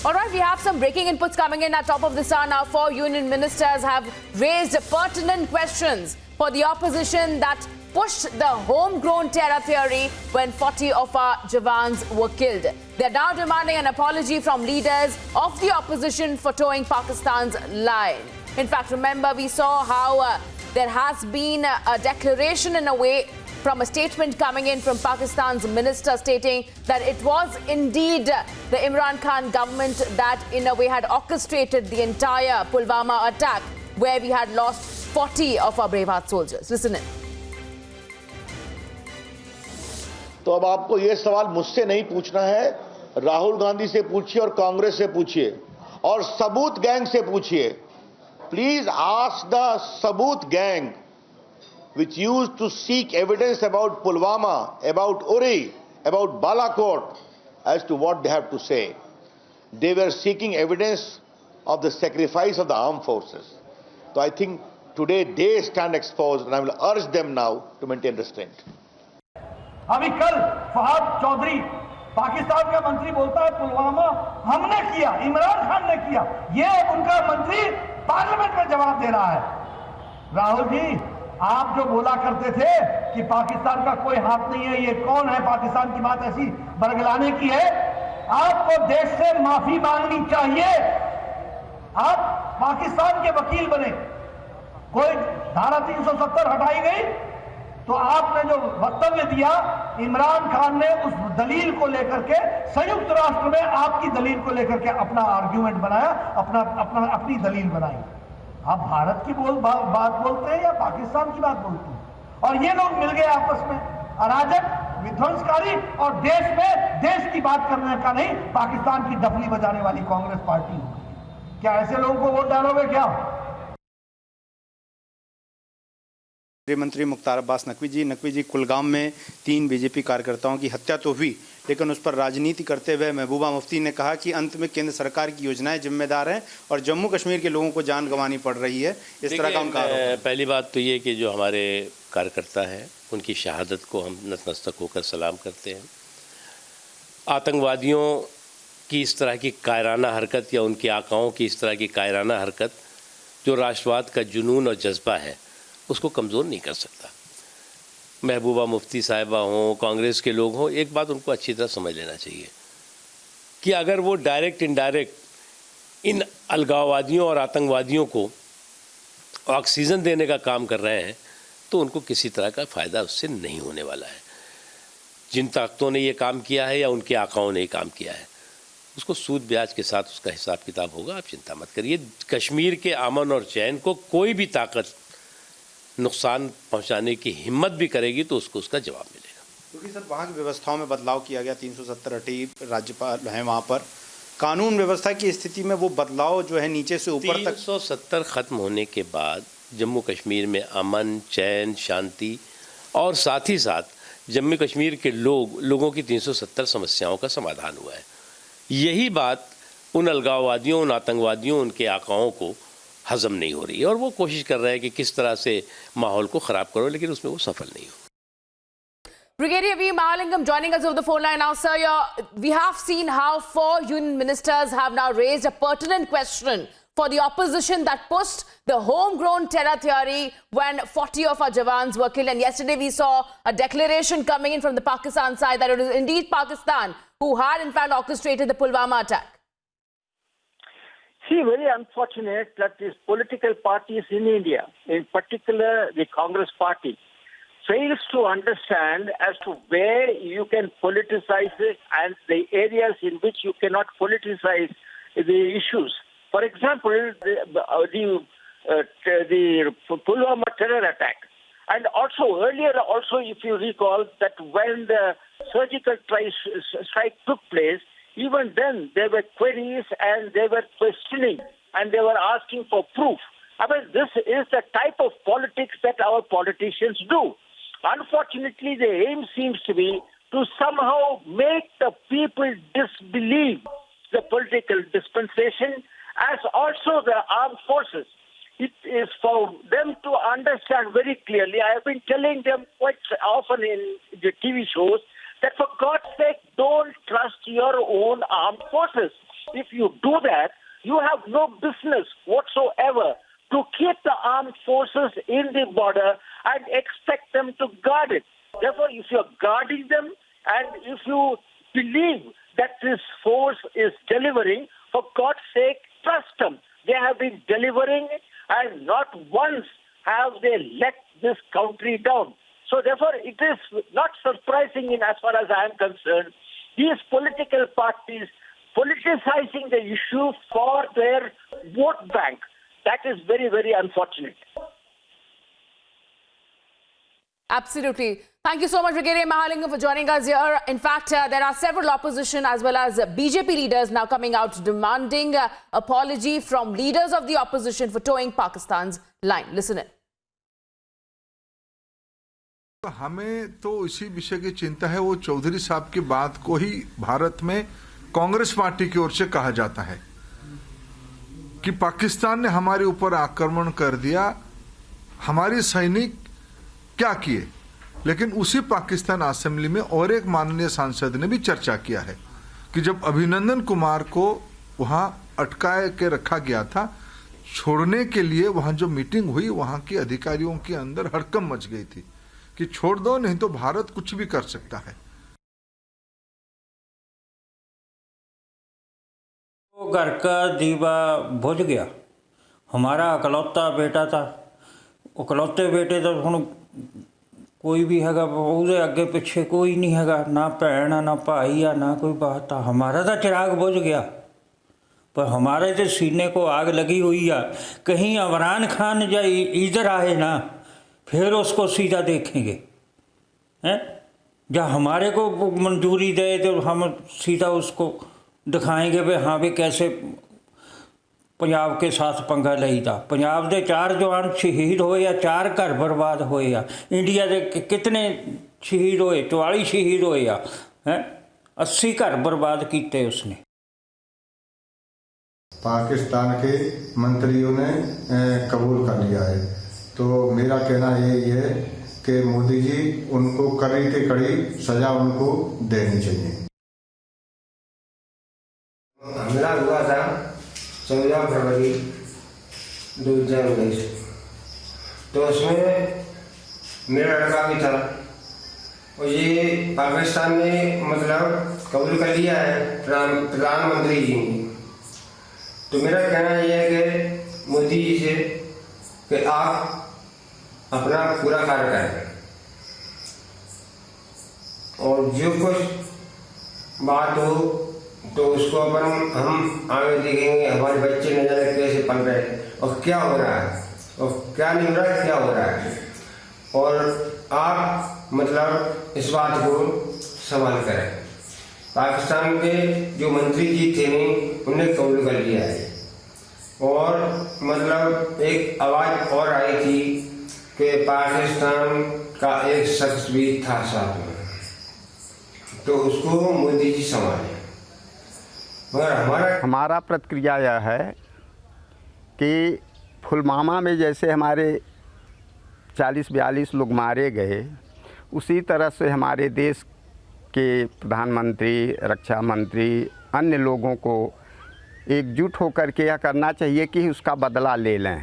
All right, we have some breaking inputs coming in at top of the hour now. 4 union ministers have raised pertinent questions for the opposition that pushed the homegrown terror theory when 40 of our Jawans were killed. They're now demanding an apology from leaders of the opposition for towing Pakistan's line. In fact, remember, we saw how there has been a declaration in a way from a statement coming in from Pakistan's minister stating that it was indeed the Imran Khan government that in a way had orchestrated the entire Pulwama attack where we had lost 40 of our brave heart soldiers. Listen in. तो अब आपको ये सवाल मुझसे नहीं पूछना है, राहुल गांधी से पूछिए और कांग्रेस से पूछिए और सबूत गैंग से पूछिए. प्लीज आस्क द सबूत gang which used to seek evidence about Pulwama, about Uri, about Balakot, as to what they have to say. They were seeking evidence of the sacrifice of the armed forces. So I think today they stand exposed, and I will urge them now to maintain restraint. अभी कल फहाद चौधरी पाकिस्तान का मंत्री बोलता है पुलवामा हमने किया, इमरान खान ने किया. ये उनका मंत्री पार्लियामेंट में जवाब दे रहा है. राहुल जी, आप जो बोला करते थे कि पाकिस्तान का कोई हाथ नहीं है, ये कौन है पाकिस्तान की बात ऐसी बरगलाने की है? आपको देश से माफी मांगनी चाहिए. आप पाकिस्तान के वकील बने, कोई धारा 370 हटाई गई तो आपने जो वक्तव्य दिया, इमरान खान ने उस दलील को लेकर के संयुक्त राष्ट्र में आपकी दलील को लेकर के अपना आर्ग्यूमेंट बनाया, अपनी दलील बनाई. आप भारत की बात बोलते हैं या पाकिस्तान की बात बोलते हैं? और ये लोग मिल गए आपस में, अराजक, विध्वंसकारी, और देश में देश की बात करने का नहीं, पाकिस्तान की डफली बजाने वाली कांग्रेस पार्टी हो गई. क्या ऐसे लोगों को वोट डालोगे क्या? गृह मंत्री मुख्तार अब्बास नकवी जी कुलगाम में 3 बीजेपी कार्यकर्ताओं की हत्या तो हुई, लेकिन उस पर राजनीति करते हुए महबूबा मुफ्ती ने कहा कि अंत में केंद्र सरकार की योजनाएं जिम्मेदार हैं और जम्मू कश्मीर के लोगों को जान गंवानी पड़ रही है. इस तरह का उनका आरोप है. पहली बात तो ये कि जो हमारे कार्यकर्ता हैं उनकी शहादत को हम नतमस्तक होकर सलाम करते हैं. आतंकवादियों की इस तरह की कायराना हरकत या उनके आकाओं की इस तरह की कायराना हरकत जो राष्ट्रवाद का जुनून और जज्बा है उसको कमज़ोर नहीं कर सकता. महबूबा मुफ्ती साहिबा हों, कांग्रेस के लोग हों, एक बात उनको अच्छी तरह समझ लेना चाहिए कि अगर वो डायरेक्ट इनडायरेक्ट इन अलगाववादियों और आतंकवादियों को ऑक्सीजन देने का काम कर रहे हैं तो उनको किसी तरह का फ़ायदा उससे नहीं होने वाला है. जिन ताकतों ने ये काम किया है या उनके आकाओं ने ये काम किया है उसको सूद ब्याज के साथ उसका हिसाब किताब होगा. आप चिंता मत करिए. कश्मीर के अमन और चैन को कोई भी ताकत नुकसान पहुंचाने की हिम्मत भी करेगी तो उसको उसका जवाब मिलेगा. क्योंकि सर वहाँ की व्यवस्थाओं में बदलाव किया गया, 370 हटी, राज्यपाल हैं वहाँ पर, कानून व्यवस्था की स्थिति में वो बदलाव जो है नीचे से ऊपर तक 370 ख़त्म होने के बाद जम्मू कश्मीर में अमन, चैन, शांति और साथ ही साथ जम्मू कश्मीर के लोगों की 370 समस्याओं का समाधान हुआ है. यही बात उन अलगाववादियों, उन आतंकवादियों, उनके आकाओं को हजम नहीं हो रही है और वो कोशिश कर रहे हैं कि किस तरह से माहौल को खराब करो, लेकिन उसमें वो सफल नहीं हो. Brigadier V. Mahalingam joining us over the phone line now. Sir, we have seen how 4 union ministers have now raised a pertinent question for the opposition that pushed the homegrown terror theory when 40 of our Jawans were killed. And yesterday we saw a declaration coming in from the Pakistan side that it was indeed Pakistan who had in fact orchestrated the Pulwama attack. See, very unfortunate that these political parties in India, in particular the Congress party, fails to understand as to where you can politicize it and the areas in which you cannot politicize the issues. For example, the Pulwama terror attack. And also, earlier also, if you recall, that when the surgical strike took place, even then there were queries and they were questioning and they were asking for proof. I mean, this is the type of politics that our politicians do. Unfortunately, the aim seems to be to somehow make the people disbelieve the political dispensation as also the armed forces. It is for them to understand very clearly. I have been telling them quite often in the TV shows that for God's sake, don't trust your own armed forces. if you do that, you have no business whatsoever to keep the armed forces in the border and expect them to guard it. Therefore, if you're guarding them and if you believe that this force is delivering, for God's sake, trust them. They have been delivering and not once have they let this country down. So therefore, it is not surprising in as far as I am concerned, these political parties politicizing the issue for their vote bank. That is very, very unfortunate. Absolutely. Thank you so much, Brigadier Mahalingam, for joining us here. In fact, there are several opposition as well as BJP leaders now coming out demanding apology from leaders of the opposition for towing Pakistan's line. Listen in. हमें तो इसी विषय की चिंता है। वो चौधरी साहब की बात को ही भारत में कांग्रेस पार्टी की ओर से कहा जाता है कि पाकिस्तान ने हमारे ऊपर आक्रमण कर दिया, हमारे सैनिक क्या किए। लेकिन उसी पाकिस्तान असेंबली में और एक माननीय सांसद ने भी चर्चा किया है कि जब अभिनंदन कुमार को वहां अटकाए के रखा गया था, छोड़ने के लिए वहां जो मीटिंग हुई, वहां के अधिकारियों के अंदर हड़कंप मच गई थी कि छोड़ दो, नहीं तो भारत कुछ भी कर सकता है। घर का दीवा बुझ गया। हमारा इकलौता बेटा था, इकलौते बेटे तो हुण कोई भी हैगा, ਉਹਦੇ ਅੱਗੇ ਪਿੱਛੇ कोई नहीं हैगा, ना भैन ना भाई आ ना कोई बात आ। हमारा तो चिराग बुझ गया, पर हमारे तो सीने को आग लगी हुई है। कहीं इमरान खान या इधर आए ना, फिर उसको सीधा देखेंगे हैं। या हमारे को मंजूरी दे तो हम सीधा उसको दिखाएंगे भी हाँ भी कैसे पंजाब के साथ पंगा लईदा। पंजाब के 4 जवान शहीद होए या 4 घर बर्बाद होए आ। इंडिया के कितने शहीद होए? 44 शहीद होए आ हैं। 80 घर बर्बाद किए उसने। पाकिस्तान के मंत्रियों ने कबूल कर लिया है, तो मेरा कहना यही है कि मोदी जी उनको कड़ी से कड़ी सजा उनको देनी चाहिए। हमला हुआ था 14 फरवरी 2019, तो उसमें मेरा लड़का भी था और ये पाकिस्तान ने मतलब कबूल कर लिया है प्रधानमंत्री जी ने। तो मेरा कहना यह है कि मोदी जी से कि आप अपना पूरा कार्य करें और जो कुछ बात हो तो उसको अपन हम आगे देखेंगे। हमारे बच्चे न जाने कैसे पल रहे और क्या हो रहा है और क्या नहीं हो रहा है, क्या हो रहा है। और आप मतलब इस बात को संभाल करें। पाकिस्तान के जो मंत्री जी थे उन्हें कबूल कर लिया है और मतलब एक आवाज़ और आई थी कि पाकिस्तान का एक शख्स भी था साथ में, तो उसको मोदी जी संभाले। मगर हमारा प्रतिक्रिया यह है कि पुलवामा में जैसे हमारे 40-42 लोग मारे गए, उसी तरह से हमारे देश के प्रधानमंत्री, रक्षा मंत्री, अन्य लोगों को एकजुट होकर के यह करना चाहिए कि उसका बदला ले लें।